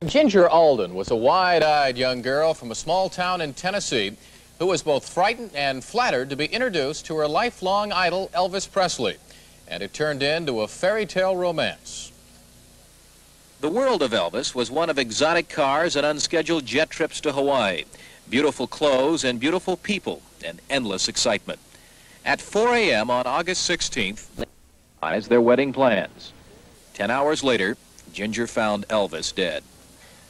Ginger Alden was a wide-eyed young girl from a small town in Tennessee who was both frightened and flattered to be introduced to her lifelong idol, Elvis Presley. And it turned into a fairy tale romance. The world of Elvis was one of exotic cars and unscheduled jet trips to Hawaii, beautiful clothes and beautiful people, and endless excitement. At 4 a.m. on August 16th, they finalized their wedding plans. 10 hours later, Ginger found Elvis dead.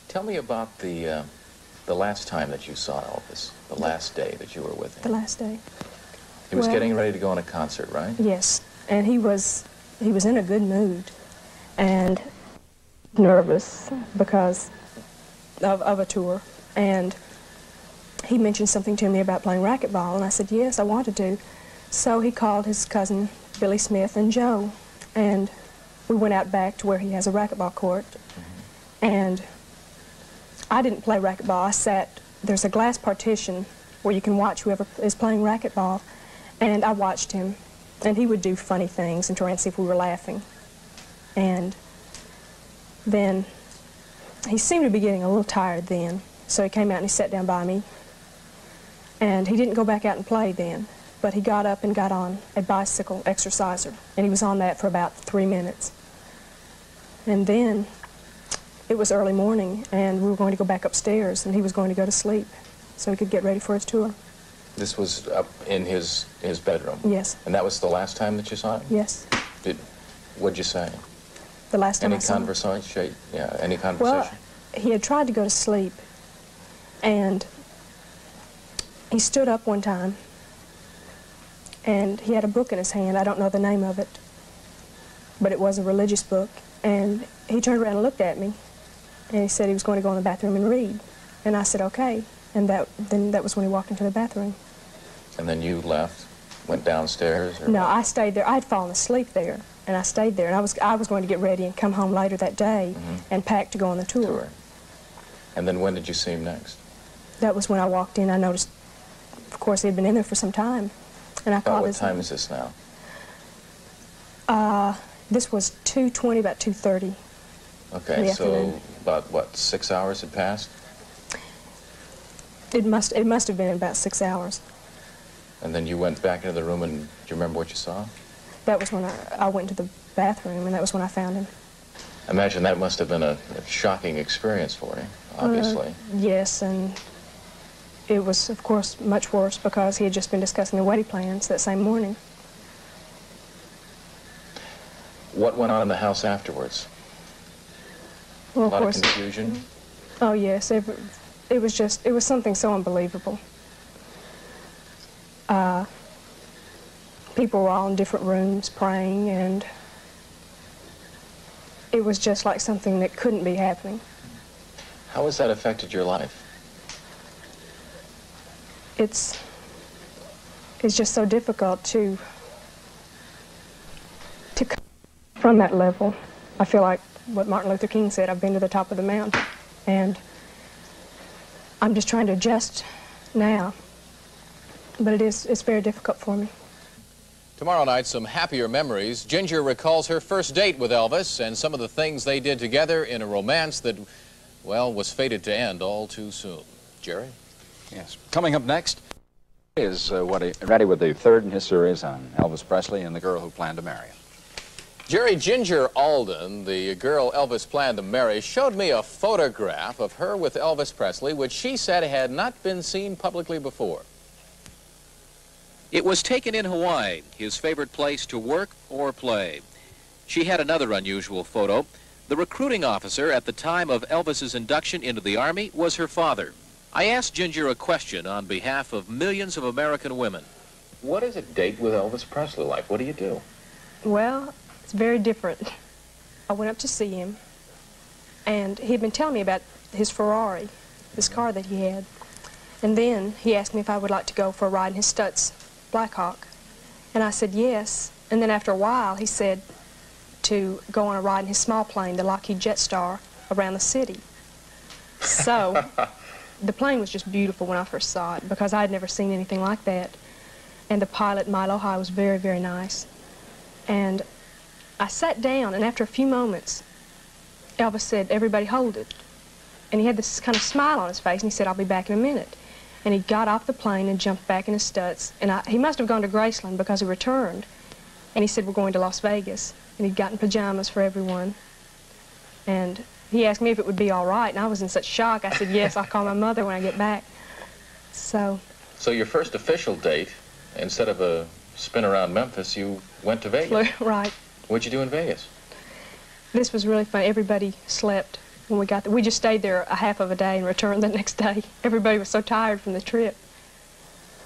Tell me about the last time that you saw Elvis, the last day that you were with him. The last day. He was getting ready to go on a concert, right? Yes, and he was in a good mood and nervous because of a tour. And he mentioned something to me about playing racquetball, and I said, yes, I wanted to. So he called his cousin, Billy Smith, and Joe, and we went out back to where he has a racquetball court. And I didn't play racquetball. I sat, there's a glass partition where you can watch whoever is playing racquetball, and I watched him, and he would do funny things and try and see if we were laughing. And then he seemed to be getting a little tired then, so he came out and he sat down by me, and he didn't go back out and play then, but he got up and got on a bicycle exerciser, and he was on that for about 3 minutes. And then it was early morning, and we were going to go back upstairs, and he was going to go to sleep so he could get ready for his tour. This was up in his bedroom? Yes. And that was the last time that you saw him? Yes. What'd you say? The last time I saw him. Any conversation? Yeah, any conversation? Well, he had tried to go to sleep, and he stood up one time, and he had a book in his hand. I don't know the name of it, but it was a religious book. And he turned around and looked at me, and he said he was going to go in the bathroom and read. And I said, okay. And then that was when he walked into the bathroom. And then you left, went downstairs? Or no, what? I stayed there. I had fallen asleep there, and I stayed there. And I was going to get ready and come home later that day and pack to go on the tour. And then when did you see him next? That was when I walked in. I noticed, of course, he had been in there for some time. And I called his name. What time is this now? This was 2:20, about 2:30. Okay, so about, what, 6 hours had passed? It must have been about 6 hours. And then you went back into the room, and do you remember what you saw? That was when I went to the bathroom, and that was when I found him. I imagine that must have been a shocking experience for you, obviously. Yes, and it was, of course, much worse because he had just been discussing the wedding plans that same morning. What went on in the house afterwards? Well, a lot of confusion? Oh, yes. It was something so unbelievable. People were all in different rooms praying, and it was just like something that couldn't be happening. How has that affected your life? It's just so difficult to come from that level. I feel like what Martin Luther King said, I've been to the top of the mountain, and I'm just trying to adjust now, but it's very difficult for me. Tomorrow night, some happier memories. Ginger recalls her first date with Elvis and some of the things they did together in a romance that, well, was fated to end all too soon. Jerry? Yes. Coming up next is ready with the third in his series on Elvis Presley and the girl who planned to marry him. Jerry, Ginger Alden, the girl Elvis planned to marry, showed me a photograph of her with Elvis Presley, which she said had not been seen publicly before. It was taken in Hawaii, his favorite place to work or play. She had another unusual photo. The recruiting officer at the time of Elvis's induction into the Army was her father. I asked Ginger a question on behalf of millions of American women. What is a date with Elvis Presley like? What do you do? Well, it's very different. I went up to see him, and he had been telling me about his Ferrari, this car that he had. And then he asked me if I would like to go for a ride in his Stutz Blackhawk. And I said yes. And then after a while, he said to go on a ride in his small plane, the Lockheed Jetstar, around the city. So the plane was just beautiful when I first saw it because I had never seen anything like that. And the pilot, Milo High, was very, very nice. And I sat down, and after a few moments, Elvis said, "Everybody hold it." and he had this kind of smile on his face, and he said, "I'll be back in a minute." And he got off the plane and jumped back in his struts. And he must have gone to Graceland because he returned. And he said, "We're going to Las Vegas." And he'd gotten pajamas for everyone. And he asked me if it would be all right, and I was in such shock. I said, "Yes, I'll call my mother when I get back." So your first official date, instead of a spin around Memphis, you went to Vegas. Right. What'd you do in Vegas? This was really fun. Everybody slept when we got there. We just stayed there a half of a day and returned the next day. Everybody was so tired from the trip.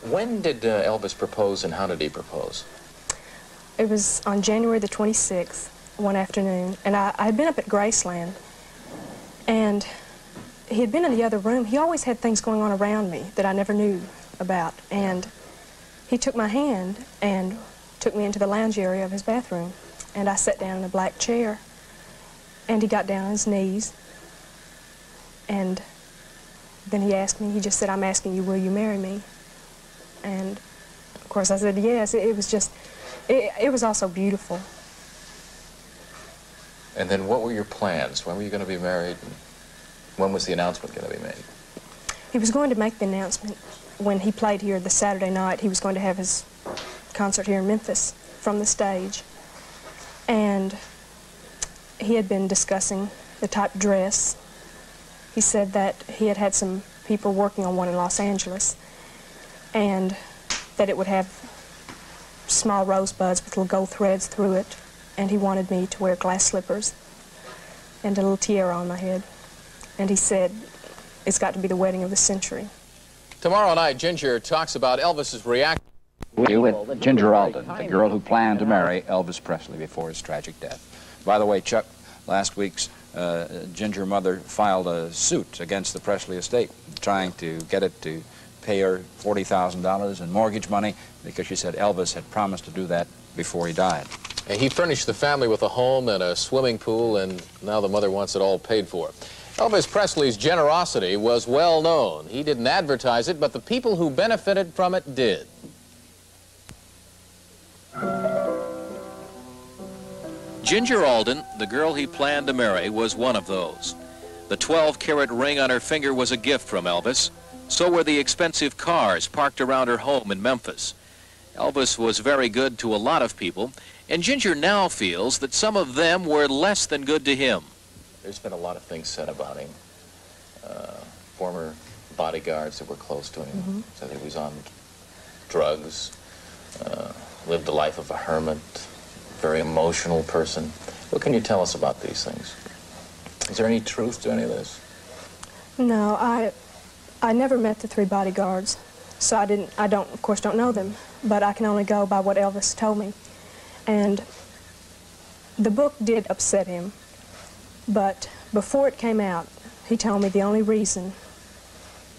When did Elvis propose, and how did he propose? It was on January the 26th, one afternoon, and I had been up at Graceland, and he had been in the other room. He always had things going on around me that I never knew about, and he took my hand and took me into the lounge area of his bathroom, and I sat down in a black chair, and he got down on his knees, and then he asked me, he just said, "I'm asking you, will you marry me?" And of course I said yes. It was just, it was all so beautiful. And then what were your plans? When were you going to be married? And when was the announcement going to be made? He was going to make the announcement when he played here the Saturday night. He was going to have his concert here in Memphis from the stage. And he had been discussing the type of dress. He said that he had had some people working on one in Los Angeles, and that it would have small rosebuds with little gold threads through it, and he wanted me to wear glass slippers and a little tiara on my head. And he said, "It's got to be the wedding of the century." Tomorrow night, Ginger talks about Elvis's reaction. You with Ginger Alden, the girl who planned to marry Elvis Presley before his tragic death. By the way, Chuck, last week's Ginger mother filed a suit against the Presley estate, trying to get it to pay her $40,000 in mortgage money because she said Elvis had promised to do that before he died. He furnished the family with a home and a swimming pool, and now the mother wants it all paid for. Elvis Presley's generosity was well known. He didn't advertise it, but the people who benefited from it did. Ginger Alden, the girl he planned to marry, was one of those. The 12-carat ring on her finger was a gift from Elvis. So were the expensive cars parked around her home in Memphis. Elvis was very good to a lot of people, and Ginger now feels that some of them were less than good to him. There's been a lot of things said about him. Former bodyguards that were close to him said he was on drugs, lived the life of a hermit, very emotional person. What can you tell us about these things? Is there any truth to any of this? No, I never met the three bodyguards, so I of course don't know them, but I can only go by what Elvis told me. And the book did upset him, but before it came out, he told me the only reason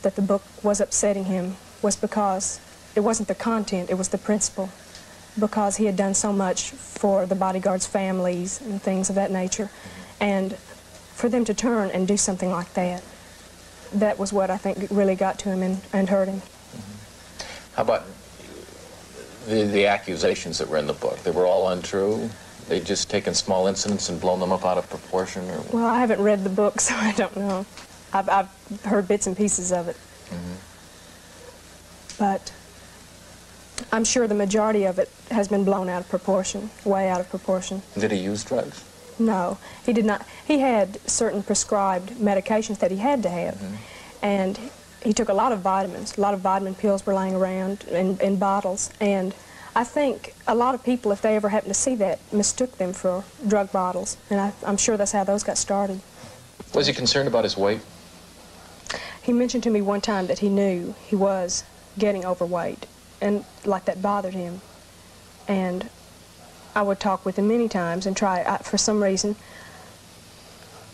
that the book was upsetting him was because it wasn't the content, it was the principle, because he had done so much for the bodyguards' families and things of that nature, and for them to turn and do something like that, that was what I think really got to him and hurt him. How about the accusations that were in the book? They were all untrue? They'd just taken small incidents and blown them up out of proportion? Or... Well, I haven't read the book, so I don't know. I've heard bits and pieces of it. But I'm sure the majority of it has been blown out of proportion, way out of proportion. Did he use drugs? No, he did not. He had certain prescribed medications that he had to have, and he took a lot of vitamins. A lot of vitamin pills were laying around in bottles, and I think a lot of people, if they ever happened to see that, mistook them for drug bottles, and I'm sure that's how those got started. Was he concerned about his weight? He mentioned to me one time that he knew he was getting overweight, and like that bothered him, and I would talk with him many times and try. For some reason,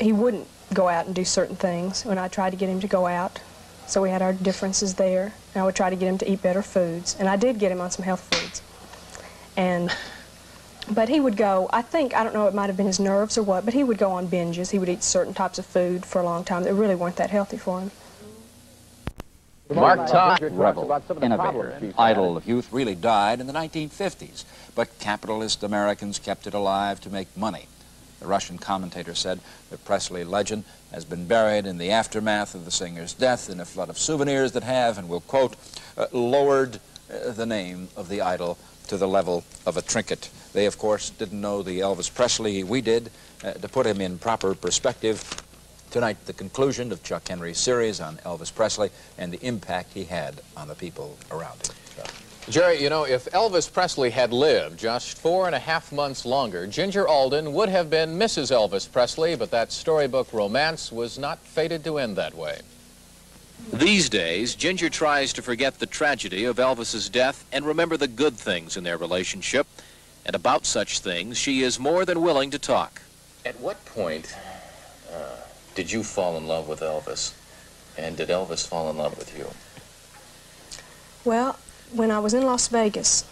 he wouldn't go out and do certain things when I tried to get him to go out. So we had our differences there. And I would try to get him to eat better foods. And I did get him on some health foods. But he would go, I don't know, it might have been his nerves or what, but he would go on binges. He would eat certain types of food for a long time that really weren't that healthy for him. Mark Todd, rebel, innovator, idol of youth, really died in the 1950s. But capitalist Americans kept it alive to make money. The Russian commentator said the Presley legend has been buried in the aftermath of the singer's death in a flood of souvenirs that have, and we'll quote, lowered the name of the idol to the level of a trinket. They, of course, didn't know the Elvis Presley we did. To put him in proper perspective, tonight the conclusion of Chuck Henry's series on Elvis Presley and the impact he had on the people around him. Jerry, you know, if Elvis Presley had lived just 4.5 months longer, Ginger Alden would have been Mrs. Elvis Presley, but that storybook romance was not fated to end that way. These days, Ginger tries to forget the tragedy of Elvis's death and remember the good things in their relationship. And about such things, she is more than willing to talk. At what point did you fall in love with Elvis? And did Elvis fall in love with you? Well, when I was in Las Vegas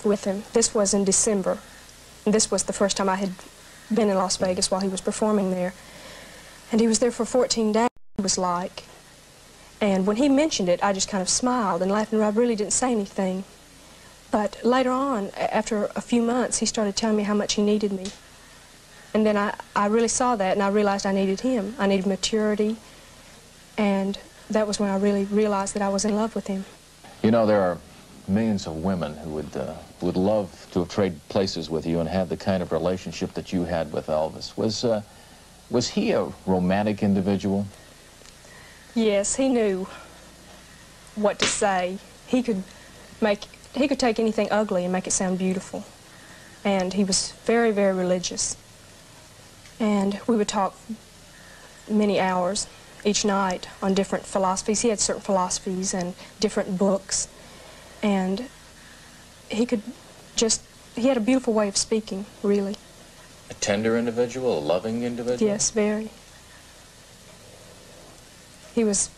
with him, this was in December, and this was the first time I had been in Las Vegas while he was performing there. And he was there for 14 days, it was like. And when he mentioned it, I just kind of smiled and laughed, and I really didn't say anything. But later on, after a few months, he started telling me how much he needed me. And then I really saw that, and I realized I needed him. I needed maturity, and that was when I really realized that I was in love with him. You know, there are millions of women who would love to have traded places with you and have the kind of relationship that you had with Elvis. Was he a romantic individual? Yes, he knew what to say. He could take anything ugly and make it sound beautiful. And he was very, very religious. And we would talk many hours each night on different philosophies. He had certain philosophies and different books. And he had a beautiful way of speaking, really. A tender individual, a loving individual? Yes, very. He was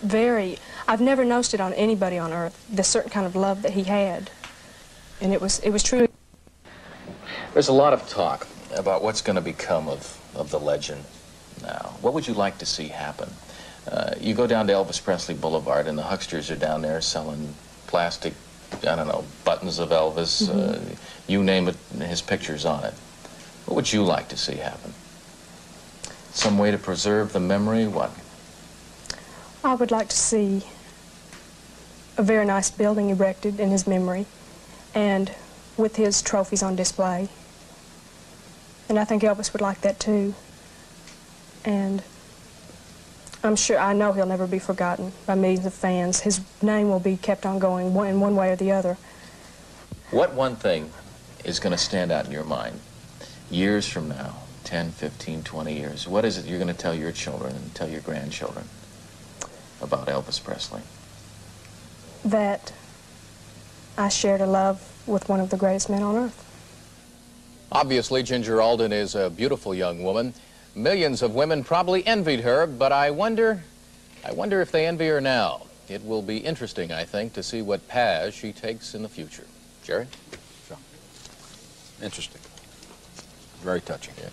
very, I've never noticed it on anybody on earth, the certain kind of love that he had. And it was truly. There's a lot of talk about what's going to become of the legend now. What would you like to see happen? You go down to Elvis Presley Boulevard and the hucksters are down there selling plastic, I don't know, buttons of Elvis, you name it, his picture's on it. What would you like to see happen? Some way to preserve the memory? What? I would like to see a very nice building erected in his memory and with his trophies on display. And I think Elvis would like that too. And I know he'll never be forgotten by millions of fans. His name will be kept on going in one way or the other. What one thing is going to stand out in your mind years from now, 10, 15, 20 years? What is it you're going to tell your children and tell your grandchildren about Elvis Presley? That I shared a love with one of the greatest men on earth. Obviously, Ginger Alden is a beautiful young woman. Millions of women probably envied her, but I wonder if they envy her now. It will be interesting, I think, to see what paths she takes in the future. Jerry? Sure. Interesting. Very touching. Yeah.